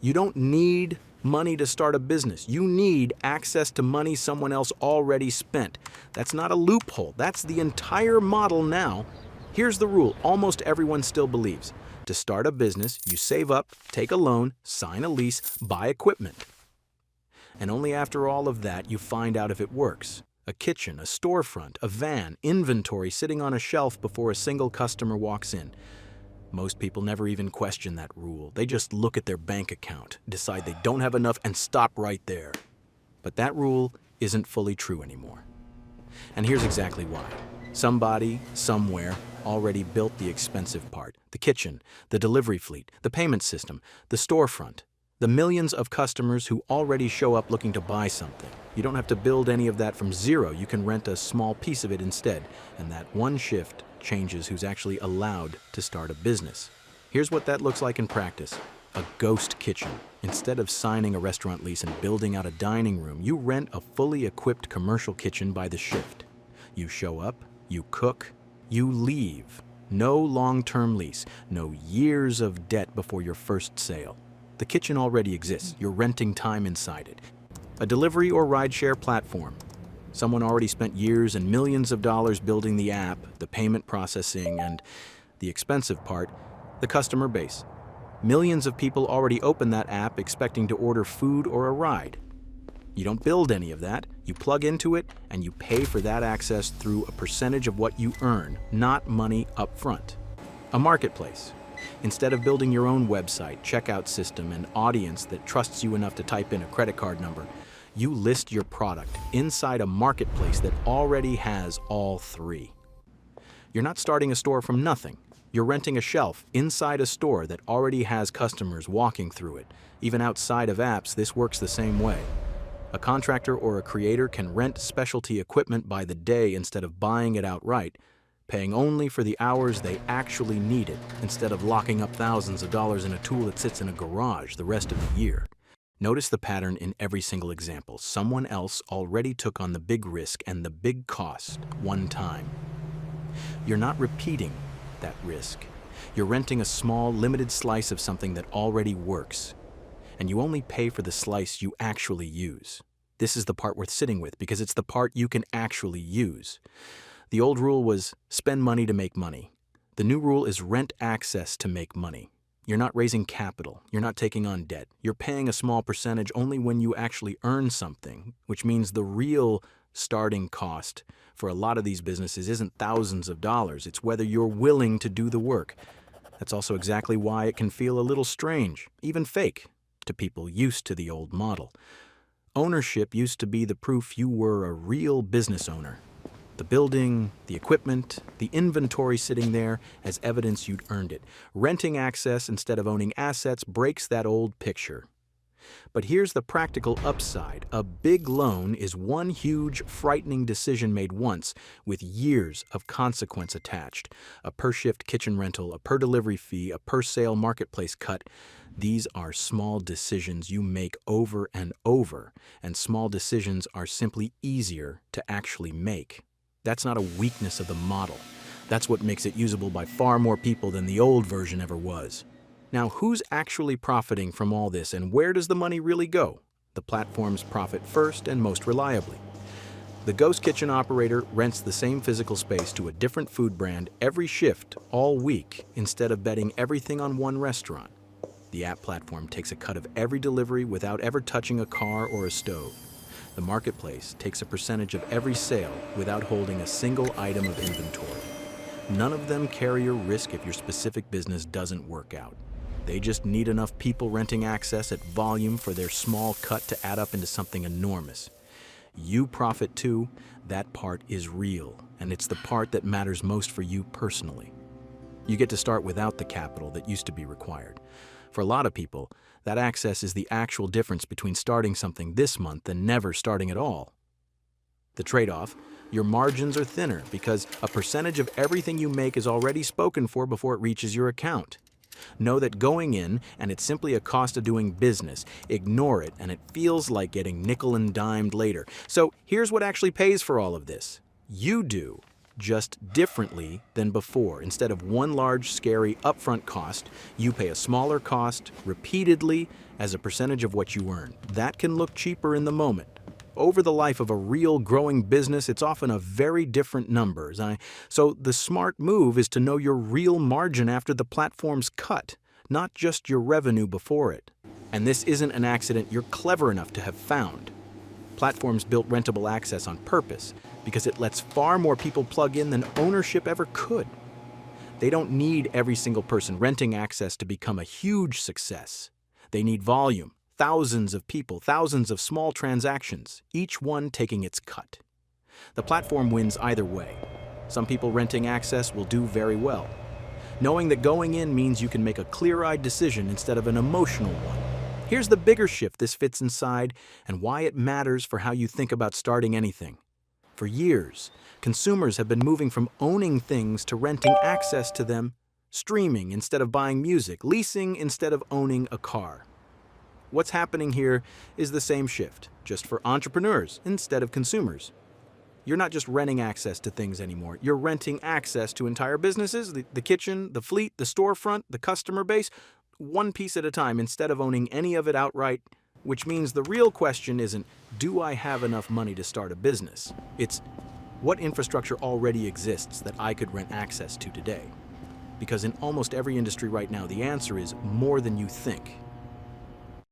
You don't need money to start a business. You need access to money someone else already spent. That's not a loophole. That's the entire model now. Here's the rule almost everyone still believes. To start a business, you save up, take a loan, sign a lease, buy equipment. And only after all of that, you find out if it works. A kitchen, a storefront, a van, inventory sitting on a shelf before a single customer walks in. Most people never even question that rule. They just look at their bank account, decide they don't have enough, and stop right there. But that rule isn't fully true anymore. And here's exactly why. Somebody, somewhere, already built the expensive part. The kitchen, the delivery fleet, the payment system, the storefront. The millions of customers who already show up looking to buy something. You don't have to build any of that from zero. You can rent a small piece of it instead. And that one shift changes who's actually allowed to start a business. Here's what that looks like in practice. A ghost kitchen. Instead of signing a restaurant lease and building out a dining room, you rent a fully equipped commercial kitchen by the shift. You show up, you cook, you leave. No long-term lease, no years of debt before your first sale. The kitchen already exists. You're renting time inside it. A delivery or rideshare platform. Someone already spent years and millions of dollars building the app, the payment processing, and the expensive part, the customer base. Millions of people already open that app expecting to order food or a ride. You don't build any of that. You plug into it, and you pay for that access through a percentage of what you earn, not money up front. A marketplace. Instead of building your own website, checkout system, and audience that trusts you enough to type in a credit card number, you list your product inside a marketplace that already has all three. You're not starting a store from nothing. You're renting a shelf inside a store that already has customers walking through it. Even outside of apps, this works the same way. A contractor or a creator can rent specialty equipment by the day instead of buying it outright, paying only for the hours they actually need it, instead of locking up thousands of dollars in a tool that sits in a garage the rest of the year. Notice the pattern in every single example. Someone else already took on the big risk and the big cost one time. You're not repeating that risk. You're renting a small, limited slice of something that already works. And you only pay for the slice you actually use. This is the part worth sitting with because it's the part you can actually use. The old rule was spend money to make money. The new rule is rent access to make money. You're not raising capital. You're not taking on debt. You're paying a small percentage only when you actually earn something, which means the real starting cost for a lot of these businesses isn't thousands of dollars. It's whether you're willing to do the work. That's also exactly why it can feel a little strange, even fake, to people used to the old model. Ownership used to be the proof you were a real business owner. The building, the equipment, the inventory sitting there as evidence you'd earned it. Renting access instead of owning assets breaks that old picture. But here's the practical upside. A big loan is one huge, frightening decision made once with years of consequence attached. A per-shift kitchen rental, a per-delivery fee, a per-sale marketplace cut. These are small decisions you make over and over, and small decisions are simply easier to actually make. That's not a weakness of the model. That's what makes it usable by far more people than the old version ever was. Now, who's actually profiting from all this, and where does the money really go? The platforms profit first and most reliably. The ghost kitchen operator rents the same physical space to a different food brand every shift, all week, instead of betting everything on one restaurant. The app platform takes a cut of every delivery without ever touching a car or a stove. The marketplace takes a percentage of every sale without holding a single item of inventory. None of them carry a risk if your specific business doesn't work out. They just need enough people renting access at volume for their small cut to add up into something enormous. You profit too. That part is real, and it's the part that matters most for you personally. You get to start without the capital that used to be required. For a lot of people, that access is the actual difference between starting something this month and never starting at all. The trade-off, your margins are thinner because a percentage of everything you make is already spoken for before it reaches your account. Know that going in, and it's simply a cost of doing business. Ignore it, and it feels like getting nickel and dimed later. So here's what actually pays for all of this. You do. just differently than before. Instead of one large, scary upfront cost, you pay a smaller cost repeatedly as a percentage of what you earn. That can look cheaper in the moment. Over the life of a real growing business, it's often a very different numbers. So the smart move is to know your real margin after the platform's cut, not just your revenue before it. And this isn't an accident you're clever enough to have found. Platforms built rentable access on purpose because it lets far more people plug in than ownership ever could. They don't need every single person renting access to become a huge success. They need volume. Thousands of people, thousands of small transactions, each one taking its cut. The platform wins either way. Some people renting access will do very well, knowing that going in means you can make a clear-eyed decision instead of an emotional one. Here's the bigger shift this fits inside and why it matters for how you think about starting anything. For years, consumers have been moving from owning things to renting access to them, streaming instead of buying music, leasing instead of owning a car. What's happening here is the same shift, just for entrepreneurs instead of consumers. You're not just renting access to things anymore. You're renting access to entire businesses, the kitchen, the fleet, the storefront, the customer base, one piece at a time instead of owning any of it outright, which means the real question isn't, do I have enough money to start a business? It's, what infrastructure already exists that I could rent access to today? Because in almost every industry right now, the answer is more than you think.